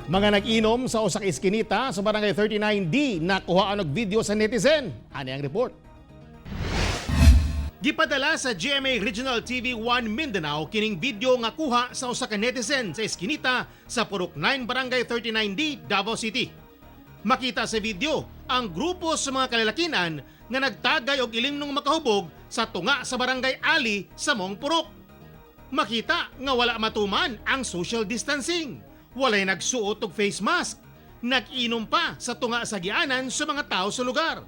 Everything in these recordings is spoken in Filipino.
Mga nag-inom sa usa ka iskinita sa barangay 39D nakuhaan og video sa netizen. Ani ang report. Gipadala sa GMA Regional TV 1 Mindanao kining video nga kuha sa usa ka netizen sa iskinita sa Purok 9 Barangay 39D, Davao City. Makita sa video ang grupo sa mga kalalakinan nga nagtagay og ilimnong makahubog sa tunga sa barangay ali sa Mong Purok. Makita nga wala matuman ang social distancing. Walay nagsuot og face mask. Nag-inom pa sa tunga sa gianan sa mga tao sa lugar.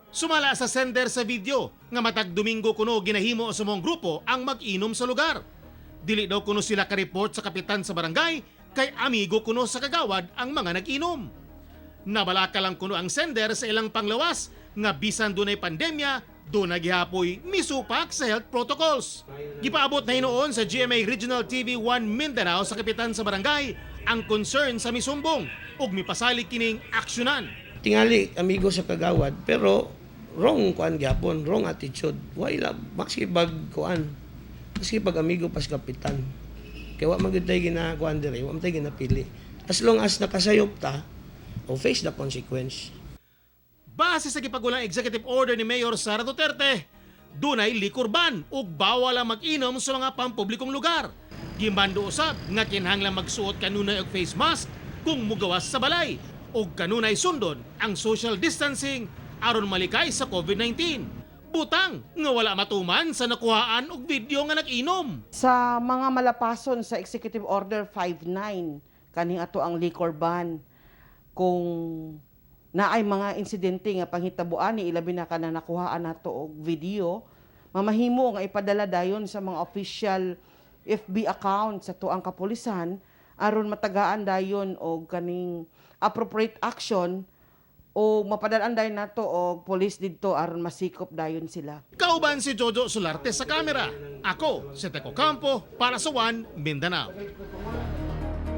Sumala sa sender sa video nga matag Domingo kuno ginahimo sa mong grupo ang mag-inom sa lugar. Dili daw kuno sila ka-report sa kapitan sa barangay kay amigo kuno sa kagawad ang mga nag-inom. Nabalaka lang kuno ang sender sa ilang panglawas nga bisan dunay pandemya doon nagihapoy misupak sa health protocols. Gipaabot na hinoon sa GMA Regional TV 1 Mindanao sa kapitan sa barangay ang concern sa misumbong ug mipasalig kining aksyonan. Tingali amigo sa kagawad pero wrong kuan gyapon, wrong attitude. Why love maski bag kuan. Maski pag amigo pas kapitan. Kaya wa magud tay ginakuan dire, wa man tay ginapili. As long as nakasayop ta, o face the consequence. Base sa gipagulang executive order ni Mayor Sara Duterte, dunay liquor ban ug bawal ang mag-inom sa mga pampublikong lugar. Gimando usab nga kinahanglan magsuot kanunay og face mask kung mugawas sa balay ug kanunay sundon ang social distancing aron malikay sa COVID-19. Butang nga wala matuman sa nakuhaan og video nga nag-inom. Sa mga malapason sa Executive Order 59, kaning ato ang liquor ban, kung naay mga insidente nga panghitabuan ni ilabi na kana nakuhaan nato og video, mamahimo nga ipadala dayon sa mga official FB account sa tuang kapulisan aron matagaan dayon og kaning appropriate action o mapadalaan dayon nato og police didto aron masikop dayon sila. Kauban si Jojo Solarte sa kamera. Ako si Teco Campo para sa One Mindanao.